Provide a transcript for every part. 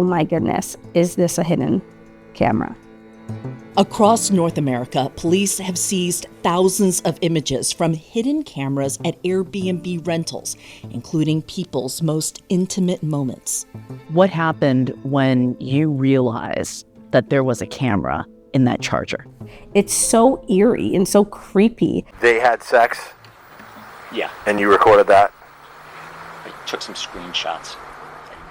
oh my goodness, is this a hidden camera? Across North America, police have seized thousands of images from hidden cameras at Airbnb rentals, including people's most intimate moments. What happened when you realized that there was a camera in that charger? It's so eerie and so creepy. They had sex? Yeah. And you recorded that? I took some screenshots.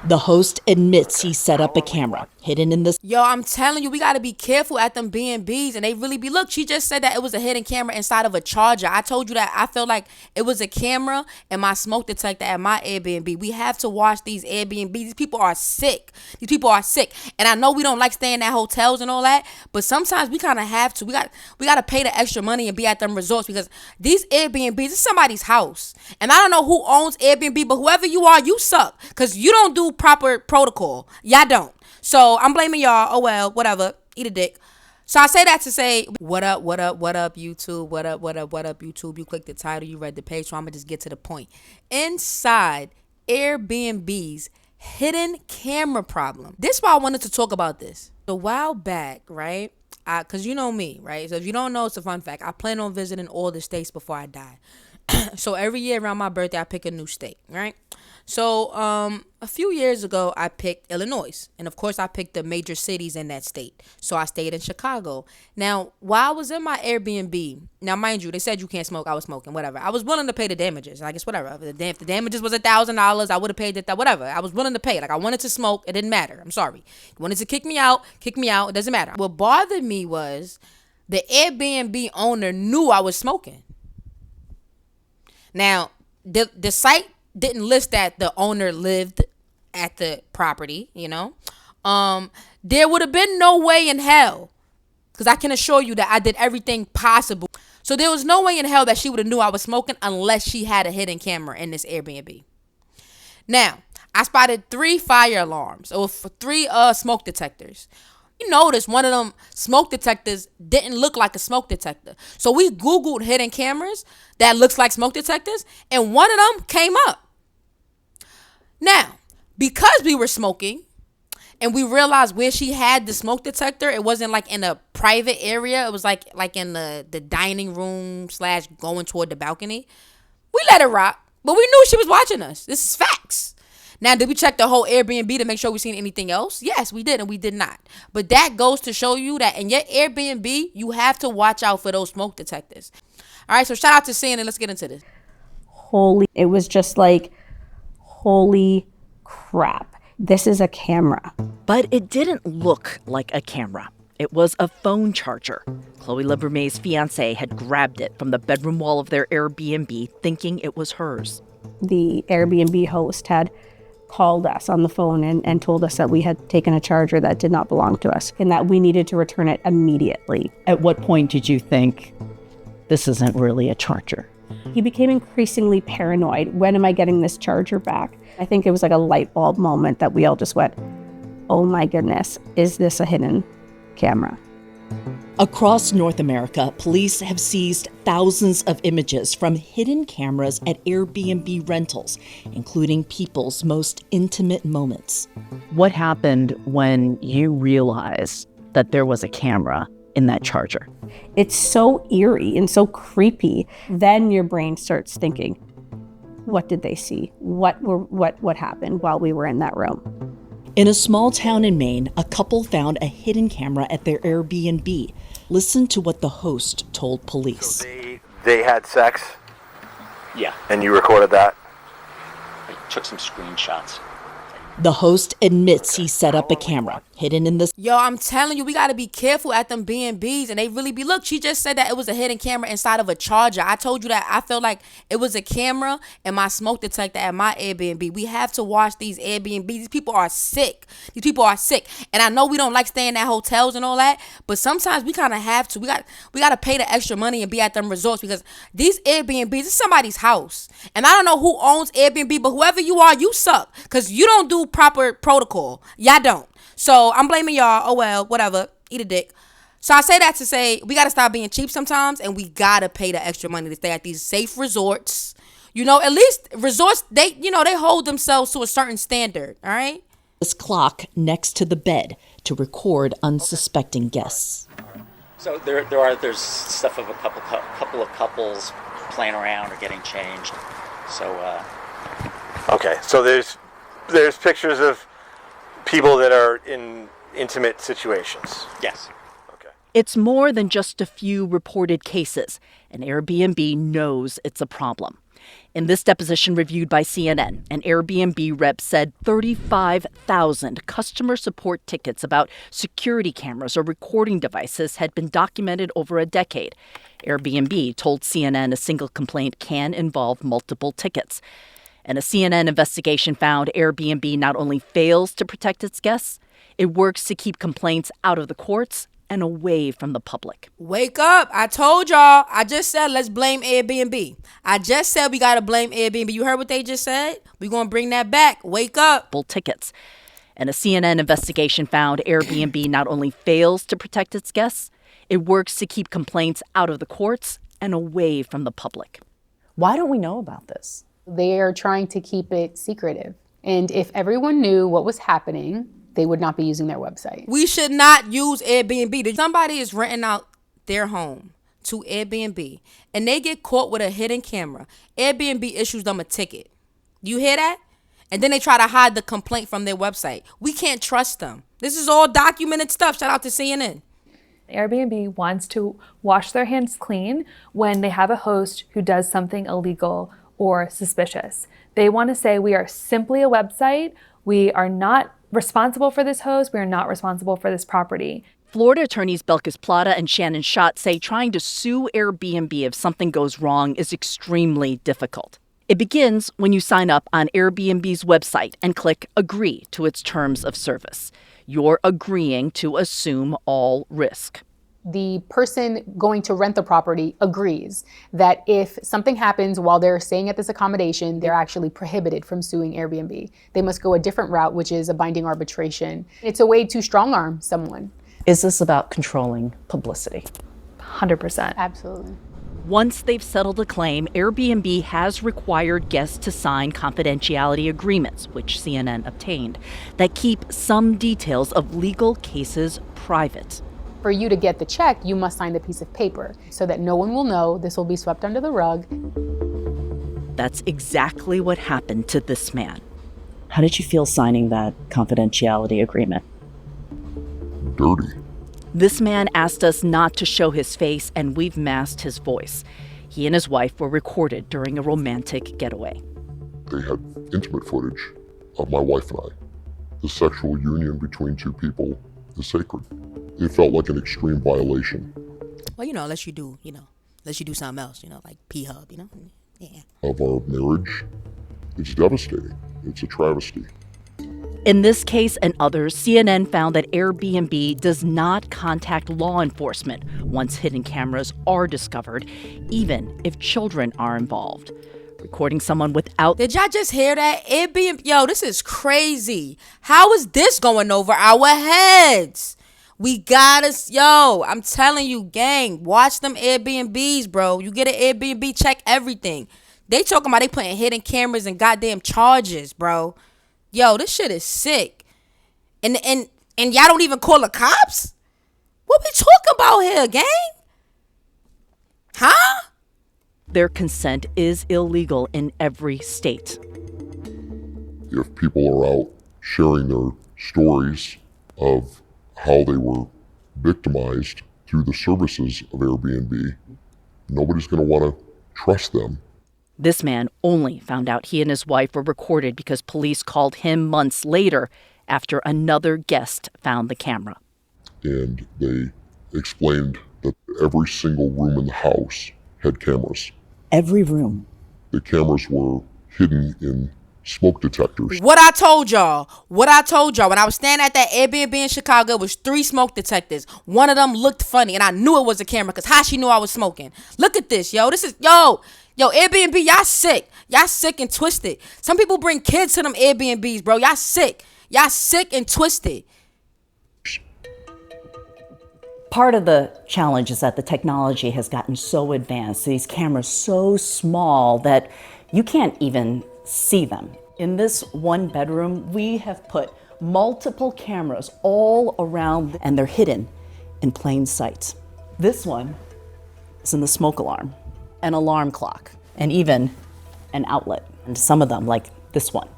The host admits he set up a camera hidden in the... Yo, I'm telling you, we got to be careful at them B&Bs. And they really be... Look, she just said that it was a hidden camera inside of a charger. I told you that I felt like it was a camera in my smoke detector at my Airbnb. We have to watch these Airbnbs. These people are sick. These people are sick. And I know we don't like staying at hotels and all that, but sometimes we kind of have to. We got to pay the extra money and be at them resorts because these Airbnbs, it's somebody's house. And I don't know who owns Airbnb, but whoever you are, you suck because you don't do proper protocol. Y'all don't. So I'm blaming y'all. Oh well, whatever. Eat a dick. So I say that to say, what up, YouTube? What up, YouTube? You clicked the title, you read the page, so I'm gonna just get to the point. Inside Airbnb's hidden camera problem. This is why I wanted to talk about this. A while back, right? Cause you know me, right? So if you don't know, it's a fun fact. I plan on visiting all the states before I die. So every year around my birthday, I pick a new state, right? So a few years ago, I picked Illinois. And of course, I picked the major cities in that state. So I stayed in Chicago. Now, while I was in my Airbnb, now mind you, they said you can't smoke. I was smoking, whatever. I was willing to pay the damages. I guess whatever. If the damages was $1,000, I would have paid that, whatever. I was willing to pay. Like I wanted to smoke. It didn't matter. I'm sorry. You wanted to kick me out. It doesn't matter. What bothered me was the Airbnb owner knew I was smoking. Now, the site didn't list that the owner lived at the property, you know. There would have been no way in hell, because I can assure you that I did everything possible. So there was no way in hell that she would have knew I was smoking unless she had a hidden camera in this Airbnb. Now, I spotted 3 fire alarms or 3 smoke detectors. You notice one of them smoke detectors didn't look like a smoke detector. So we Googled hidden cameras that looks like smoke detectors, and one of them came up. Now, because we were smoking and we realized where she had the smoke detector, it wasn't like in a private area. It was like in the dining room / going toward the balcony. We let her rock, but we knew she was watching us. This is facts. Now, did we check the whole Airbnb to make sure we seen anything else? Yes, we did, and we did not. But that goes to show you that in your Airbnb, you have to watch out for those smoke detectors. All right, so shout out to Sin, and let's get into this. It was just like, holy crap, this is a camera. But it didn't look like a camera. It was a phone charger. Chloe Levermay's fiancé had grabbed it from the bedroom wall of their Airbnb, thinking it was hers. The Airbnb host had called us on the phone and told us that we had taken a charger that did not belong to us and that we needed to return it immediately. At what point did you think this isn't really a charger? He became increasingly paranoid. When am I getting this charger back? I think it was like a light bulb moment that we all just went, oh my goodness, is this a hidden camera? Across North America, police have seized thousands of images from hidden cameras at Airbnb rentals, including people's most intimate moments. What happened when you realized that there was a camera in that charger? It's so eerie and so creepy. Then your brain starts thinking, what did they see? What happened while we were in that room? In a small town in Maine, a couple found a hidden camera at their Airbnb. Listen to what the host told police. So they had sex? Yeah. And you recorded that? I took some screenshots. The host admits he set up a camera hidden in the... Yo, I'm telling you, we got to be careful at them B&Bs. And they really be... Look, she just said that it was a hidden camera inside of a charger. I told you that I felt like it was a camera in my smoke detector at my Airbnb. We have to watch these Airbnbs. These people are sick. And I know we don't like staying at hotels and all that, but sometimes we kind of have to. We got to pay the extra money and be at them resorts because these Airbnbs, it's somebody's house. And I don't know who owns Airbnb, but whoever you are, you suck because you don't do proper protocol. Y'all don't. So I'm blaming y'all. Oh well, whatever. Eat a dick. So I say that to say we got to stop being cheap sometimes, and we got to pay the extra money to stay at these safe resorts. You know, at least resorts, they hold themselves to a certain standard. All right. This clock next to the bed to record unsuspecting guests. So there's stuff of a couple of couples playing around or getting changed. So Okay, so there's pictures of people that are in intimate situations. yes. Okay. It's more than just a few reported cases, and Airbnb knows it's a problem. In this deposition reviewed by CNN, an Airbnb rep said 35,000 customer support tickets about security cameras or recording devices had been documented over a decade. Airbnb told CNN a single complaint can involve multiple tickets. And a CNN investigation found Airbnb not only fails to protect its guests, it works to keep complaints out of the courts and away from the public. Wake up. I told y'all. I just said let's blame Airbnb. I just said we got to blame Airbnb. You heard what they just said? We're going to bring that back. Wake up. Tickets. And a CNN investigation found Airbnb not only fails to protect its guests, it works to keep complaints out of the courts and away from the public. Why don't we know about this? They are trying to keep it secretive. And if everyone knew what was happening, they would not be using their website. We should not use Airbnb. Somebody is renting out their home to Airbnb and they get caught with a hidden camera. Airbnb issues them a ticket. You hear that? And then they try to hide the complaint from their website. We can't trust them. This is all documented stuff. Shout out to CNN. Airbnb wants to wash their hands clean when they have a host who does something illegal or suspicious. They want to say we are simply a website. We are not responsible for this host. We are not responsible for this property. Florida attorneys Belkis Plata and Shannon Schott say trying to sue Airbnb if something goes wrong is extremely difficult. It begins when you sign up on Airbnb's website and click Agree to its terms of service. You're agreeing to assume all risk. The person going to rent the property agrees that if something happens while they're staying at this accommodation, they're actually prohibited from suing Airbnb. They must go a different route, which is a binding arbitration. It's a way to strong-arm someone. Is this about controlling publicity? 100%. Absolutely. Once they've settled a claim, Airbnb has required guests to sign confidentiality agreements, which CNN obtained, that keep some details of legal cases private. For you to get the check, you must sign the piece of paper so that no one will know. This will be swept under the rug. That's exactly what happened to this man. How did you feel signing that confidentiality agreement? Dirty. This man asked us not to show his face, and we've masked his voice. He and his wife were recorded during a romantic getaway. They had intimate footage of my wife and I. The sexual union between two people is sacred. It felt like an extreme violation. Well, unless you do something else, like P-Hub, Yeah. Of our marriage. It's devastating. It's a travesty. In this case and others, CNN found that Airbnb does not contact law enforcement once hidden cameras are discovered, even if children are involved. Recording someone without... Did y'all just hear that? Airbnb, yo, this is crazy. How is this going over our heads? We gotta, I'm telling you, gang, watch them Airbnbs, bro. You get an Airbnb, check everything. They talking about they putting hidden cameras and goddamn charges, bro. Yo, this shit is sick. And y'all don't even call the cops? What we talking about here, gang? Huh? Their consent is illegal in every state. If people are out sharing their stories of how they were victimized through the services of Airbnb, nobody's going to want to trust them. This man only found out he and his wife were recorded because police called him months later after another guest found the camera. And they explained that every single room in the house had cameras. Every room. The cameras were hidden in smoke detectors. What I told y'all. When I was standing at that Airbnb in Chicago, it was 3 smoke detectors. One of them looked funny, and I knew it was a camera because how she knew I was smoking. Look at this, yo. This is, yo, Airbnb, y'all sick. Y'all sick and twisted. Some people bring kids to them Airbnbs, bro. Y'all sick. Y'all sick and twisted. Part of the challenge is that the technology has gotten so advanced, these cameras so small that you can't even see them. In this one bedroom, we have put multiple cameras all around, and they're hidden in plain sight. This one is in the smoke alarm, an alarm clock, and even an outlet. And some of them, like this one,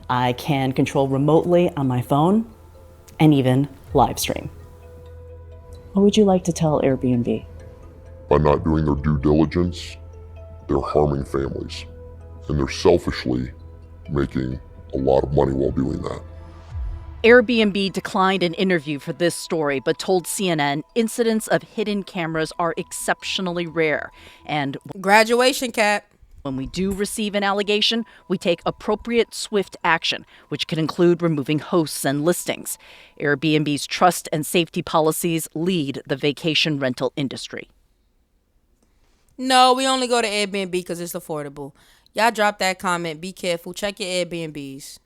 I can control remotely on my phone and even live stream. What would you like to tell Airbnb? By not doing their due diligence, they're harming families, and they're selfishly making a lot of money while doing that. Airbnb declined an interview for this story, but told CNN incidents of hidden cameras are exceptionally rare. And Graduation cap. when we do receive an allegation, we take appropriate, swift action, which can include removing hosts and listings. Airbnb's trust and safety policies lead the vacation rental industry. No, we only go to Airbnb because it's affordable. Y'all drop that comment. Be careful. Check your Airbnbs.